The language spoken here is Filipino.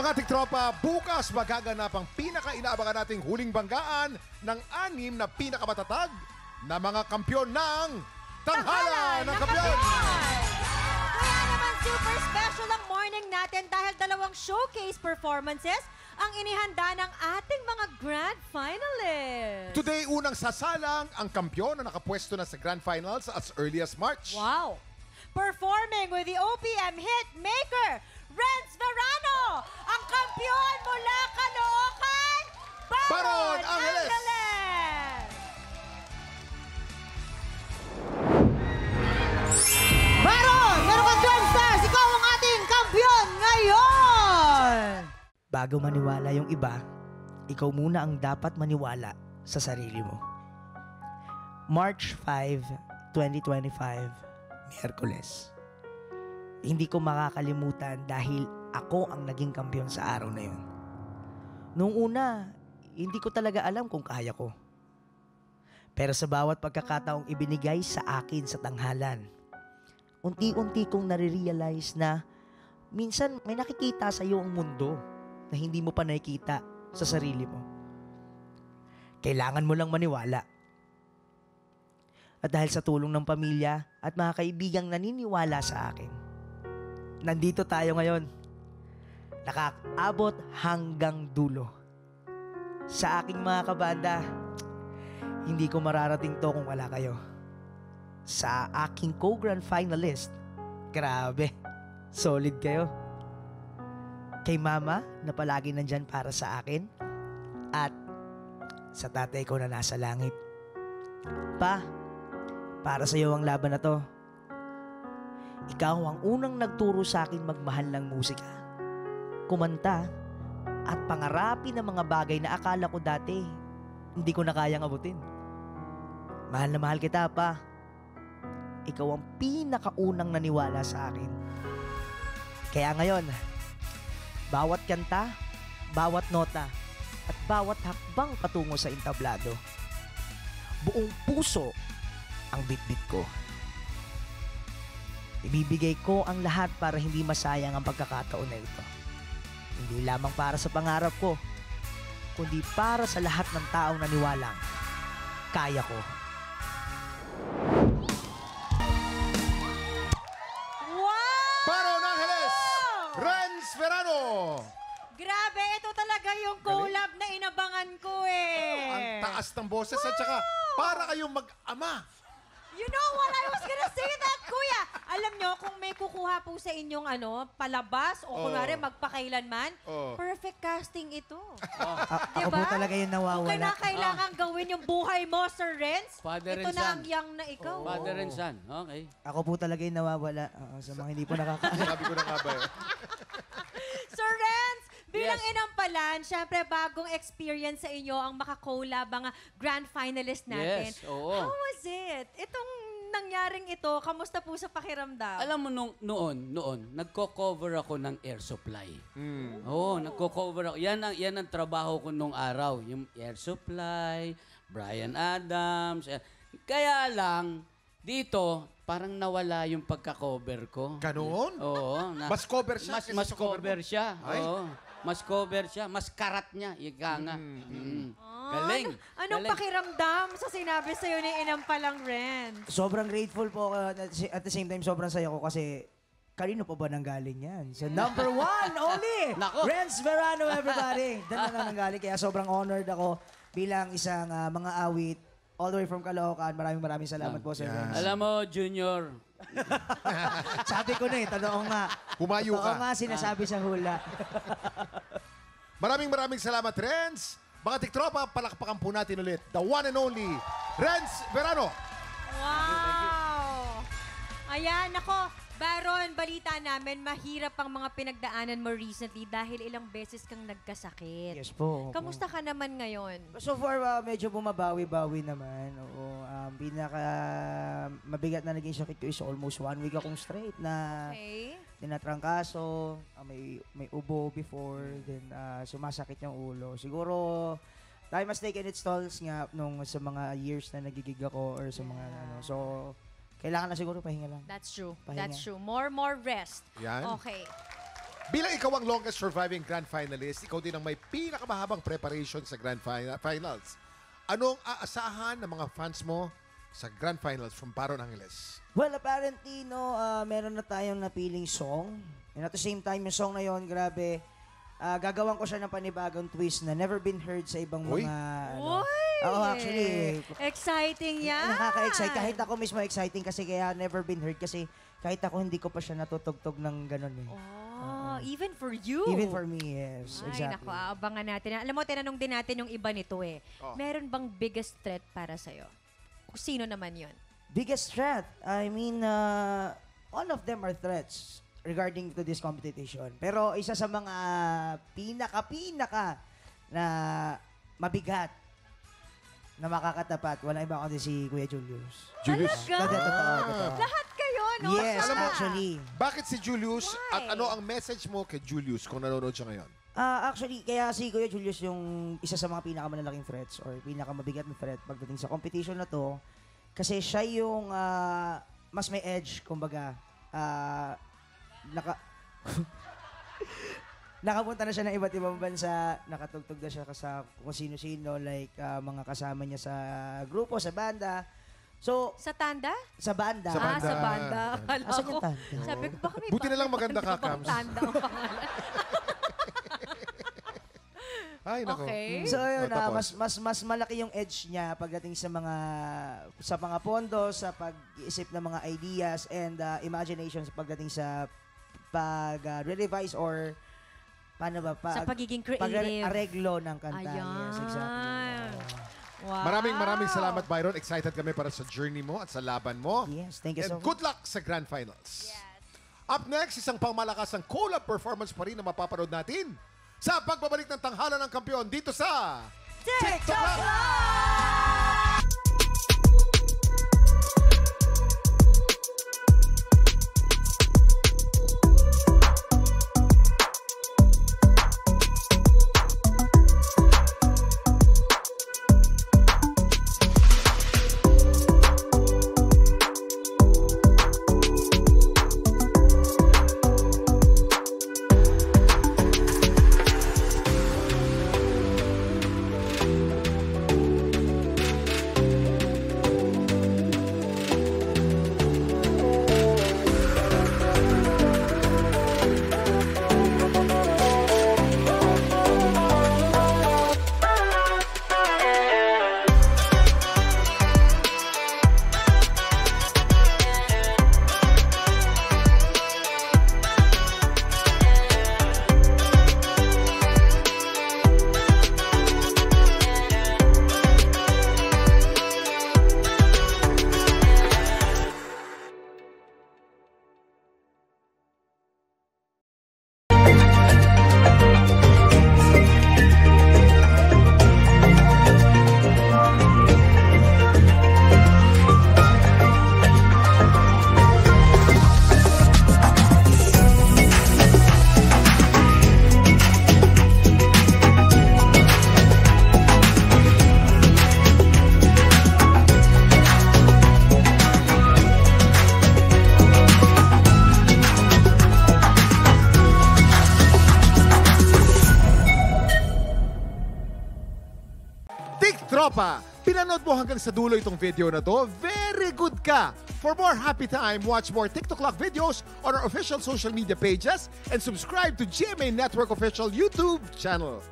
Mga tiktropa, bukas magaganap ang pinaka-inaabangan nating huling banggaan ng 6 na pinakamatatag na mga kampyon ng Tanghalan ng Kampiyon! Kaya naman super special ang morning natin dahil 2 showcase performances ang inihanda ng ating mga grand finalists. Today, unang sasalang ang kampyon na nakapwesto na sa grand finals as early as March. Wow! Performing with the OPM hit maker, Renz Verano, ang kampyon mula Caloocan, Baron Angeles! Baron! Meron kang Grand Stars! Ikaw ang ating kampyon ngayon! Bago maniwala yung iba, ikaw muna ang dapat maniwala sa sarili mo. March 5, 2025, Miyerkules. Hindi ko makakalimutan dahil ako ang naging kampyon sa araw na yun. Noong una, hindi ko talaga alam kung kaya ko. Pero sa bawat pagkakataong ibinigay sa akin sa tanghalan, unti-unti kong nare-realize na minsan may nakikita sa iyo ang mundo na hindi mo pa nakikita sa sarili mo. Kailangan mo lang maniwala. At dahil sa tulong ng pamilya at mga kaibigang naniniwala sa akin, nandito tayo ngayon. Nakakaabot hanggang dulo. Sa aking mga kabanda, hindi ko mararating to kung wala kayo. Sa aking co-grand finalist, grabe, solid kayo. Kay mama na palagi nandyan para sa akin, at sa tatay ko na nasa langit. Pa, para sa iyo ang laban na to. Ikaw ang unang nagturo sa akin magmahal ng musika, kumanta, at pangarapin ang mga bagay na akala ko dati hindi ko na kayang abutin. Mahal na mahal kita, pa. Ikaw ang pinakaunang naniwala sa akin. Kaya ngayon, bawat kanta, bawat nota, at bawat hakbang patungo sa entablado, buong puso ang bitbit ko. Ibibigay ko ang lahat para hindi masayang ang pagkakataon na ito. Hindi lamang para sa pangarap ko, kundi para sa lahat ng taong naniwalang kaya ko. Wow! Baron Angeles! Renz Verano! Grabe, ito talaga yung collab na inabangan ko Ang eh. taas ng boses at saka para kayong mag-ama. You know what? I was gonna say that, kuya. Alam nyo, kung may kukuha po sa inyong palabas o kunwari magpakailanman, perfect casting ito. Ako po talaga yung Kung nawawala. kailangan gawin yung buhay mo, Sir Renz, Father ito and na son. ang young na ikaw. Father and son. Okay. Ako po talaga yung nawawala. Sa mga hindi po nakakaalam. Sabi ko na nga ba eh. Sir Renz, bilang Yes. inampalan, syempre bagong experience sa inyo ang makakolab ang grand finalist natin. Yes, oo. How was it? Itong nangyaring ito, kamusta po sa pakiramdam? Alam mo, noon, nagko-cover ako ng air supply. Oo, nagko-cover ako. Yan ang trabaho ko nung araw. Yung air supply, Bryan Adams. Kaya lang, dito, parang nawala yung pagka-cover ko. Ganoon? Oo. Mas cover siya Mas, kaysa mas sa cover cover mo? siya. Ay. Oo. Mas cover siya. Mas karat niya. Ika nga. Galing. Anong Galing. pakiramdam sa sinabi sa'yo ni Inampalang Renz? Sobrang grateful po ako. At the same time, sobrang saya ko kasi kanino pa ba nanggaling yan? So, number 1 only! Nako. Renz Verano, everybody! Doon na nanggaling. Kaya sobrang honored ako bilang isang mga awit all the way from Caloocan. Maraming salamat po, Sir Renz. Alam mo, Junior, Sabi ko na eh, totoo nga. Humayo Totoo ka. nga sinasabi sa hula. Maraming salamat, Renz. Mga tiktropa, palakpakan po natin ulit. The one and only, Renz Verano. Wow! Ayan, nako. Baron, balita namin, mahirap ang mga pinagdaanan mo recently dahil ilang beses kang nagkasakit. Yes po. Kamusta ka naman ngayon? So far, medyo bumabawi-bawi naman. Oo, pinaka mabigat na naging sakit ko is almost 1 week akong straight na Okay. tinatrangkaso, may ubo before, then sumasakit yung ulo. Siguro, time has taken its tolls nga nung sa mga years na nagigig ako or sa mga So, kailangan na siguro pahinga lang. That's true. Pahinga. That's true. More rest. Yan. Okay. Bilang ikaw ang longest surviving grand finalist, ikaw din ang may pinakamahabang preparation sa grand finals. Anong aasahan ng mga fans mo sa grand finals from Baron Angeles? Well, apparently, no, meron na tayong napiling song. And at the same time, yung song na yon, grabe, gagawan ko siya ng panibagong twist na never been heard sa ibang Uy. mga... Uy! Oo, actually. Exciting yan. Nakaka-excite. Kahit ako mismo exciting kasi kaya never been heard kasi kahit ako hindi ko pa siya natutugtog ng ganun eh. Oh, even for you. Even for me, yes. Ay, Exactly. naku, abangan natin. Alam mo, tinanong din natin yung iba nito eh. Oh. Meron bang biggest threat para sa'yo? Kung sino naman yon? Biggest threat? I mean, all of them are threats regarding to this competition. Pero isa sa mga pinaka na mabigat na makakatapat, wala iba kundi si Kuya Julius. Julius? Talaga? Totoo. Lahat kayo, no? Yes, Alam mo, actually. Bakit si Julius Why? at ano ang message mo kay Julius kung nanonood siya ngayon? Actually, kaya si Kuya Julius yung isa sa mga pinakamalalaking threats or pinakamabigat na threat pagdating sa competition na to. Kasi siya yung mas may edge, kumbaga. Nakapunta na siya ng iba't ibang bansa, nakatugtog na siya sa kung sino-sino, like mga kasama niya sa grupo, sa banda. So, Sa tanda? sa banda. Sa banda. Sa banda. Akala Asan ko. yung tanda? Sabi ko, baka may Buti na lang maganda ka, bang Kams. Tanda ang pangalan. Ay, nako. Okay. So yun Tapos? mas malaki yung edge niya pagdating sa mga pondo, sa pag-isip ng mga ideas and imagination sa pagdating sa pag-revise or paano ba Sa pagiging creative. pag-areglo ng kanta. Ayan. Yes, exactly. Wow. Maraming salamat, Byron. Excited kami para sa journey mo at sa laban mo. Yes, thank you And so much. good luck sa grand finals. Up next, isang pangmalakasang collab performance pa rin na mapapanood natin sa pagbabalik ng tanghalan ng kampiyon dito sa TikTok Tropa, pinanood mo hanggang sa dulo itong video na to? Very good ka! For more happy time, watch more TikTok Clock videos on our official social media pages and subscribe to GMA Network official YouTube channel.